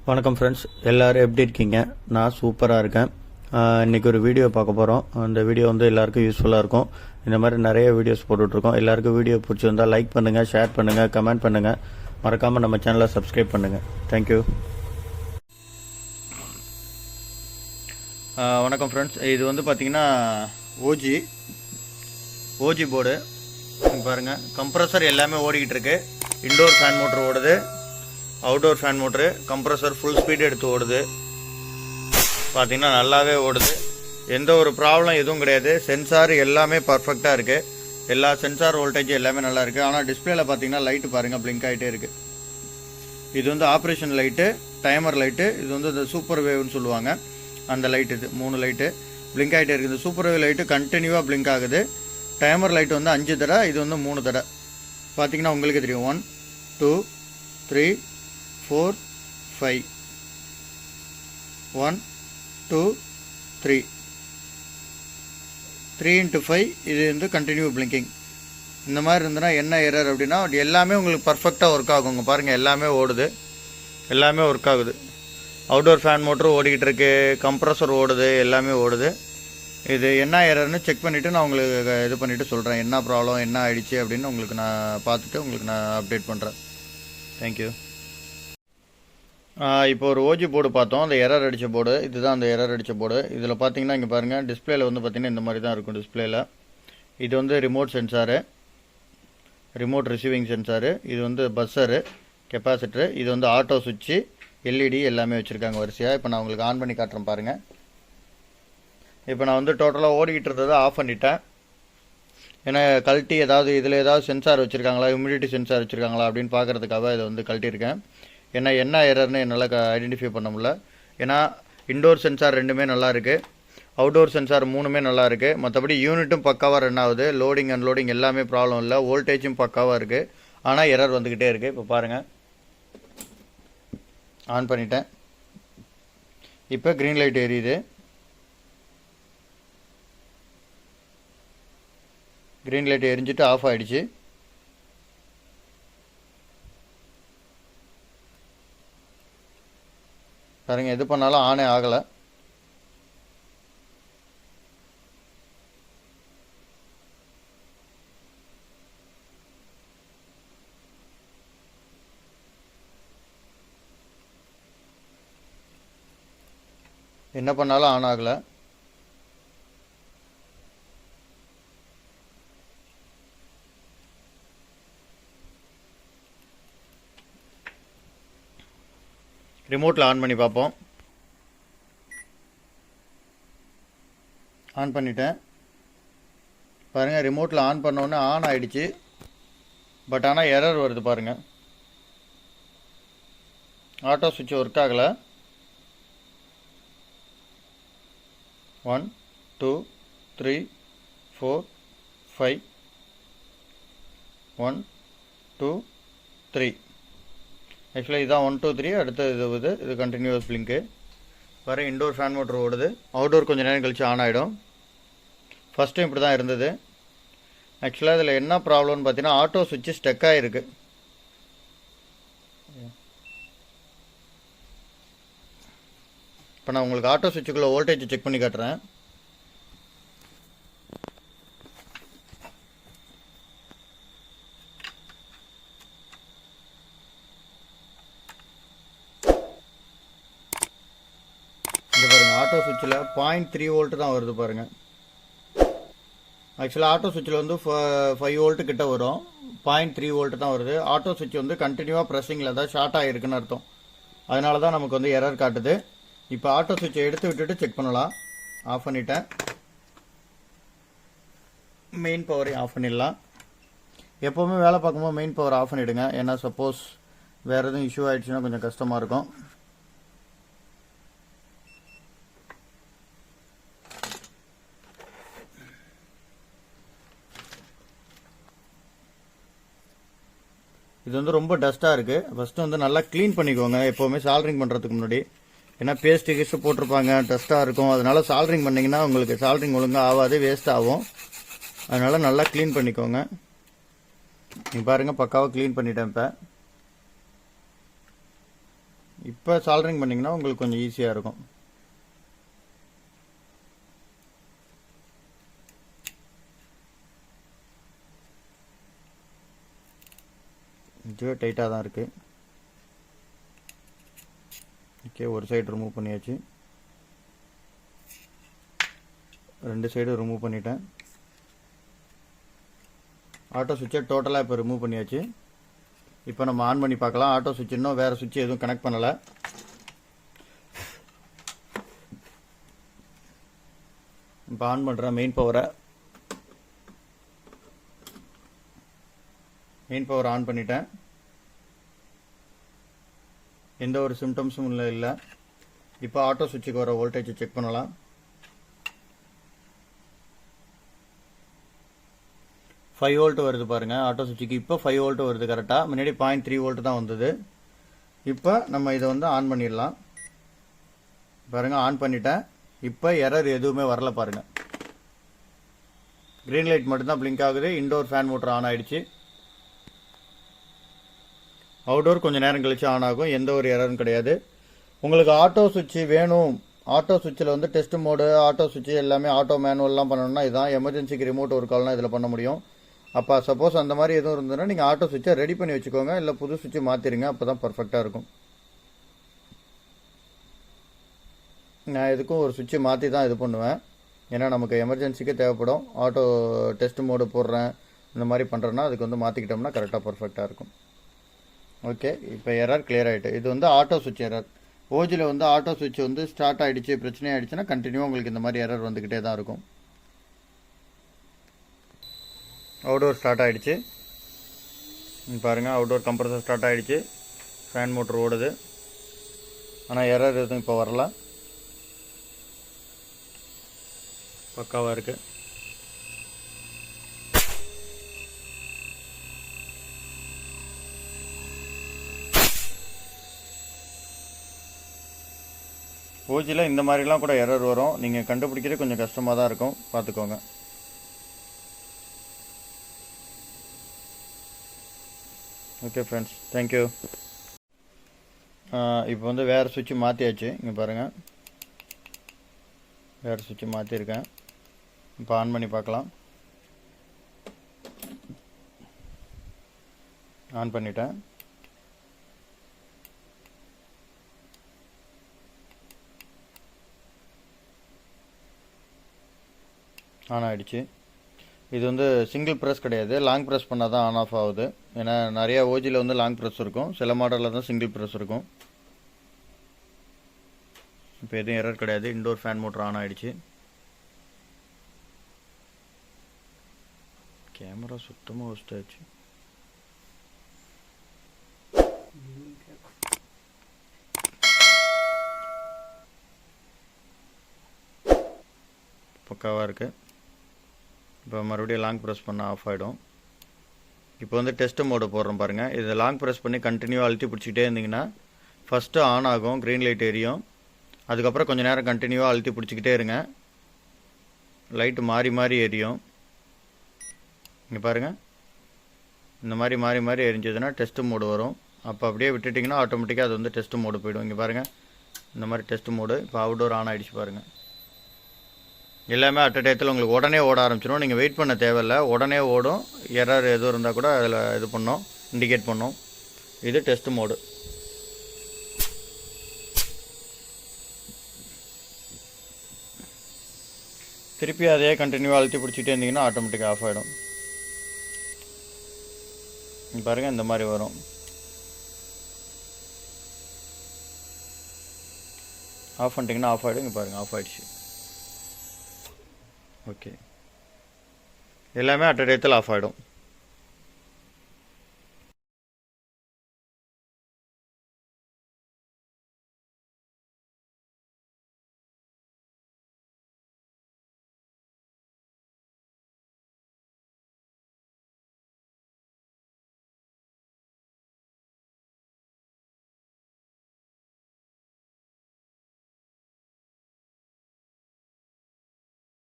வணக்கம் ஃப்ரெண்ட்ஸ், எல்லோரும் எப்படி இருக்கீங்க? நான் சூப்பராக இருக்கேன். இன்றைக்கி ஒரு வீடியோ பார்க்க போகிறோம். அந்த வீடியோ வந்து எல்லாருக்கும் யூஸ்ஃபுல்லாக இருக்கும். இந்த மாதிரி நிறைய வீடியோஸ் போட்டுட்ருக்கோம். எல்லாருக்கும் வீடியோ பிடிச்சிருந்தால் லைக் பண்ணுங்கள், ஷேர் பண்ணுங்கள், கமெண்ட் பண்ணுங்கள். மறக்காமல் நம்ம சேனலை சப்ஸ்கிரைப் பண்ணுங்கள். தேங்க்யூ. வணக்கம் ஃப்ரெண்ட்ஸ், இது வந்து பார்த்திங்கன்னா ஓஜி போர்டு பாருங்கள். கம்ப்ரஸர் எல்லாமே ஓடிக்கிட்டு இருக்கு. இன்டோர் ஃபேன் மோட்டர் ஓடுது, outdoor fan motor, compressor full speed எடுத்து ஓடுது. பார்த்திங்கன்னா நல்லாவே ஓடுது. எந்த ஒரு ப்ராப்ளம் எதுவும் கிடையாது. சென்சார் எல்லாமே பர்ஃபெக்டாக இருக்குது. எல்லா சென்சார் வோல்டேஜ் எல்லாமே நல்லா இருக்குது. ஆனால் டிஸ்பிளேல பார்த்தீங்கன்னா லைட்டு பாருங்கள், பிளிங்க் ஆகிட்டே இருக்குது. இது வந்து ஆப்ரேஷன் லைட்டு, டைமர் லைட்டு. இது வந்து இந்த சூப்பர் வேவ்னு சொல்லுவாங்க. அந்த லைட் இது 3 லைட்டு பிளிங்க் ஆகிட்டே இருக்குது. இந்த சூப்பர் வேவ் லைட்டு கண்டினியூவாக பிளிங்க் ஆகுது. டைமர் லைட்டு வந்து 5 தடவை, இது வந்து 3 தடவை. பார்த்திங்கன்னா உங்களுக்கு தெரியும். 1 2 3 4 5 1 2 3 3 × 5. இது வந்து கண்டினியூ பிளிங்கிங். இந்த மாதிரி இருந்ததுன்னா என்ன எரர் அப்படின்னா, எல்லாமே உங்களுக்கு பர்ஃபெக்டாக ஒர்க் ஆகுங்க. பாருங்கள், எல்லாமே ஓடுது, எல்லாமே ஒர்க் ஆகுது. அவுட்டோர் ஃபேன் மோட்டர் ஓடிக்கிட்டு இருக்கு, கம்ப்ரஸர் ஓடுது, எல்லாமே ஓடுது. இது என்ன எரர்னு செக் பண்ணிவிட்டு நான் உங்களுக்கு இது பண்ணிவிட்டு சொல்கிறேன். என்ன ப்ராப்ளம், என்ன ஆயிடுச்சு அப்படின்னு உங்களுக்கு நான் பார்த்துட்டு உங்களுக்கு நான் அப்டேட் பண்ணுறேன். தேங்க்யூ. இப்போ ஒரு ஓஜி போர்டு பார்த்தோம், அந்த எரர் அடித்த போர்டு. இதுதான் அந்த எரர் அடித்த போர்டு. இதில் பார்த்தீங்கன்னா இங்கே பாருங்கள், டிஸ்பிளேல வந்து பார்த்திங்கன்னா இந்த மாதிரி தான் இருக்கும் டிஸ்பிளேல. இது வந்து remote sensor, remote receiving sensor. இது வந்து பஸ்ஸரு, கெப்பாசிட்டரு. இது வந்து ஆட்டோ சுவிட்சு, எல்இடி எல்லாமே வச்சுருக்காங்க வரிசையாக. இப்போ நான் உங்களுக்கு ஆன் பண்ணி காட்டுறேன் பாருங்கள். இப்போ நான் வந்து டோட்டலாக ஓடிக்கிட்டு இருந்ததை ஆஃப் பண்ணிட்டேன். ஏன்னா கழட்டி ஏதாவது இதில் ஏதாவது சென்சார் வச்சுருக்காங்களா, ஹியூமிடிட்டி சென்சார் வச்சுருக்காங்களா அப்படின்னு பார்க்குறதுக்காக இதை வந்து கழட்டியிருக்கேன். ஏன்னா என்ன எரர்னு என்னால் ஐடென்டிஃபை பண்ண முடியல. ஏன்னா இன்டோர் சென்சார் 2மே நல்லா இருக்குது, அவுட்டோர் சென்சார் 3மே நல்லா இருக்குது. மற்றபடி யூனிட்டும் பக்காவாக ரன் ஆகுது. லோடிங் அன்லோடிங் எல்லாமே ப்ராப்ளம் இல்லை. வோல்டேஜும் பக்காவாக இருக்குது. ஆனால் எரர் வந்துக்கிட்டே இருக்குது. இப்போ பாருங்கள், ஆன் பண்ணிட்டேன். இப்போ க்ரீன் லைட் எரியுது. க்ரீன் லைட் எரிஞ்சிட்டு ஆஃப் ஆகிடுச்சு. பாருங்கள், எது பண்ணாலும் ஆனே ஆகலை. என்ன பண்ணாலும் ஆன் ஆகலை. ரிமோட்டில் ஆன் பண்ணி பார்ப்போம். ஆன் பண்ணிட்டேன். பாருங்கள், ரிமோட்டில் ஆன் பண்ணோன்னே ஆன் ஆகிடுச்சு. பட் ஆனால் எரர் வருது பாருங்கள். ஆட்டோ சுவிட்ச் ஒர்க் ஆகலை. 1 2 3 4 5 1 2 3. ஆக்சுவலாக இதுதான் 1 2 3. அடுத்து இது கண்டினியூஸ் பிளிங்க்கு. வர இன்டோர் ஃபேன் மோட்டர் ஓடுது. அவுட்டோர் கொஞ்சம் நேரம் கழிச்சு ஆன் ஆகிடும். ஃபஸ்ட் டைம் இப்படி தான் இருந்தது. ஆக்சுவலாக இதில் என்ன ப்ராப்ளம்னு பார்த்தீங்கன்னா, ஆட்டோ சுவிட்சு ஸ்டக் ஆகிருக்கு. இப்போ நான் உங்களுக்கு ஆட்டோ சுவிட்சுக்குள்ளே வோல்டேஜ் செக் பண்ணி காட்டுறேன். இங்கே பாருங்கள், ஆட்டோ சுவிட்சில் 0.3 வோல்ட் தான் வருது பாருங்கள். ஆக்சுவலாக ஆட்டோ சுவிட்சில் வந்து 5 வோல்ட்டு கிட்ட வரும். 0.3 வோல்ட் தான் வருது. ஆட்டோ சுவிட்ச் வந்து கண்டினியூவாக ப்ரெஸ்ஸிங்கில் தான் ஷார்ட் ஆகிருக்குன்னு அர்த்தம். அதனால தான் நமக்கு வந்து எரர் காட்டுது. இப்போ ஆட்டோ சுவிட்சை எடுத்து விட்டுட்டு செக் பண்ணலாம். ஆஃப் பண்ணிட்டேன். மெயின் பவரையும் ஆஃப் பண்ணிடலாம். எப்போவுமே வேலை பார்க்கும்போது மெயின் பவர் ஆஃப் பண்ணிவிடுங்க. ஏன்னா சப்போஸ் வேறு எதுவும் இஷ்யூ ஆகிடுச்சுன்னா கொஞ்சம் கஷ்டமாக இருக்கும். இது வந்து ரொம்ப டஸ்ட்டாக இருக்குது. ஃபஸ்ட்டு வந்து நல்லா க்ளீன் பண்ணிக்கோங்க எப்போவுமே சால்ட்ரிங் பண்ணுறதுக்கு முன்னாடி. ஏன்னா பேஸ்ட்டு கீஸ்ட்டு போட்டிருப்பாங்க, டஸ்ட்டாக இருக்கும். அதனால் சால்ட்ரிங் பண்ணிங்கன்னா உங்களுக்கு சால்ட்ரிங் ஒழுங்காக ஆகாது, வேஸ்ட் ஆகும். அதனால் நல்லா க்ளீன் பண்ணிக்கோங்க. நீங்கள் பாருங்கள், பக்காவாக க்ளீன் பண்ணிட்டேன். இப்போ இப்போ சால்டரிங் பண்ணிங்கன்னா உங்களுக்கு கொஞ்சம் ஈஸியாக இருக்கும். இதுவே டைட்டாக தான் இருக்குது. ஓகே, ஒரு சைடு ரிமூவ் பண்ணியாச்சு, 2 சைடு ரிமூவ் பண்ணிட்டேன். ஆட்டோ சுவிட்சை டோட்டலாக இப்போ ரிமூவ் பண்ணியாச்சு. இப்போ நம்ம ஆன் பண்ணி பார்க்கலாம். ஆட்டோ சுவிட்ச் இன்னும் வேறு சுவிட்ச் எதுவும் கனெக்ட் பண்ணலை. இப்போ ஆன் பண்ணுறேன் மெயின் பவரை. மெயின் பவர் ஆன் பண்ணிட்டேன். எந்த ஒரு சிம்டம்ஸும் இல்லை. இப்போ ஆட்டோ சுவிட்சுக்கு வர வோல்டேஜை செக் பண்ணலாம். 5 வோல்ட் வருது பாருங்கள் ஆட்டோ சுவிட்சுக்கு. இப்போ 5 வோல்ட் வருது கரெக்டாக. முன்னாடி 0.3 வோல்ட் தான் வந்தது. இப்போ நம்ம இதை வந்து ஆன் பண்ணிடலாம். பாருங்கள், ஆன் பண்ணிட்டேன். இப்போ எரர் எதுவுமே வரல பாருங்கள். க்ரீன் லைட் மட்டும்தான் பிளிங்க் ஆகுது. இன்டோர் ஃபேன் மோட்டர் ஆன் ஆகிடுச்சு. அவுட்டோர் கொஞ்சம் நேரம் கழிச்சு ஆன் ஆகும். எந்த ஒரு எரரும் கிடையாது. உங்களுக்கு ஆட்டோ சுவிட்ச் வேணும், ஆட்டோ சுவிட்சில் வந்து டெஸ்ட் மோடு, ஆட்டோ சுவிட்ச் எல்லாமே ஆட்டோ மேனுவல்லாம் பண்ணணும்னா இதான். எமர்ஜென்சிக்கு ரிமோட் ஒரு கால்னால் இதில் பண்ண முடியும். அப்போ சப்போஸ் அந்த மாதிரி எதுவும் இருந்ததுன்னா நீங்கள் ஆட்டோ சுவிட்சை ரெடி பண்ணி வச்சுக்கோங்க, இல்லை புது சுவிட்சு மாற்றிடுங்க. அப்போ தான் பர்ஃபெக்டாக இருக்கும். நான் எதுக்கும் ஒரு சுவிட்சு மாற்றி தான் இது பண்ணுவேன். ஏன்னா நமக்கு எமர்ஜென்சிக்கு தேவைப்படும். ஆட்டோ டெஸ்ட் மோடு போடுறேன் இந்த மாதிரி பண்ணுறேன்னா அதுக்கு வந்து மாற்றிக்கிட்டோம்னா கரெக்டாக பர்ஃபெக்டாக இருக்கும். ஓகே, இப்போ எரர் கிளியர் ஆகிட்டு. இது வந்து ஆட்டோ சுவிட்ச் எரர். ஓஜியில் வந்து ஆட்டோ சுவிட்ச் வந்து ஸ்டார்ட் ஆகிடுச்சு, பிரச்சனை ஆகிடுச்சுன்னா கண்டினியூவாக உங்களுக்கு இந்த மாதிரி எரர் வந்துக்கிட்டே தான் இருக்கும். அவுடோர் ஸ்டார்ட் ஆகிடுச்சு பாருங்கள். அவுடோர் கம்ப்ரஸர் ஸ்டார்ட் ஆகிடுச்சு. ஃபேன் மோட்டர் ஓடுது. ஆனால் எரர் எதுவும் இப்போ வரல, பக்காவாக இருக்குது. ஓஜியில் இந்த மாதிரிலாம் கூட எரர் வரும். நீங்கள் கண்டுபிடிக்கிறது கொஞ்சம் கஷ்டமாக தான் இருக்கும், பார்த்துக்கோங்க. Okay friends, thank you. இப்போ வந்து வேறு சுவிட்சு மாற்றியாச்சு. இங்கே பாருங்கள், வேறு சுவிட்சு மாற்றிருக்கேன். இப்போ ஆன் பண்ணி பார்க்கலாம். ஆன் பண்ணிட்டேன். ஆன் ஆகிடுச்சு. இது வந்து சிங்கிள் ப்ரெஸ் கிடையாது, லாங் ப்ரெஸ் பண்ணால் தான் ஆன் ஆஃப் ஆகுது. ஏன்னா நிறையா ஓஜியில் வந்து லாங் ப்ரெஸ் இருக்கும், சில மாடலில் தான் சிங்கிள் ப்ரெஸ் இருக்கும். இப்போ எதுவும் எரர் கிடையாது. இன்டோர் ஃபேன் மோட்டர் ஆன் ஆகிடுச்சு. கேமரா சுத்தமாக ஒஸ்ட் ஆச்சு. பக்காவாக இருக்குது. இப்போ மறுபடியும் லாங் ப்ரெஸ் பண்ண ஆஃப் ஆகிடும். இப்போ வந்து டெஸ்ட் மோடு போடுறோம் பாருங்கள். இதை லாங் ப்ரெஸ் பண்ணி கண்டினியூவாக அழுத்தி பிடிச்சிக்கிட்டே இருந்தீங்கன்னா ஃபஸ்ட்டு ஆன் ஆகும், க்ரீன் லைட் எரியும். அதுக்கப்புறம் கொஞ்சம் நேரம் கண்டினியூவாக அழுத்தி பிடிச்சிக்கிட்டே இருங்க, லைட்டு மாறி மாறி எரியும். இங்கே பாருங்கள், இந்த மாதிரி மாறி மாறி எரிஞ்சதுன்னா டெஸ்ட் மோடு வரும். அப்போ அப்படியே விட்டுட்டிங்கன்னா ஆட்டோமேட்டிக்காக அது வந்து டெஸ்ட் மோடு போய்டும். இங்கே பாருங்கள், இந்த மாதிரி டெஸ்ட் மோடு. இப்போ அவுட்டோர் ஆன் ஆகிடுச்சு பாருங்கள். எல்லாமே அட் அ டயத்தில் உங்களுக்கு உடனே ஓட ஆரம்பிச்சிடும். நீங்கள் வெயிட் பண்ண தேவையில்லை, உடனே ஓடும். எரர் எதுவும் இருந்தால் கூட அதில் இது பண்ணோம், இண்டிகேட் பண்ணோம். இது டெஸ்ட் மோடு. திருப்பி அதே கண்டினியூவாக அழுத்தி பிடிச்சிட்டே இருந்தீங்கன்னா ஆட்டோமேட்டிக்காக ஆஃப் ஆகிடும். பாருங்கள், இந்த மாதிரி வரும். ஆஃப் பண்ணிட்டீங்கன்னா ஆஃப் ஆகிடும். இங்கே பாருங்கள், ஆஃப் ஆகிடுச்சு. ஓகே, எல்லாமே அட் அ டயத்தில் ஆஃப் ஆகிடும்.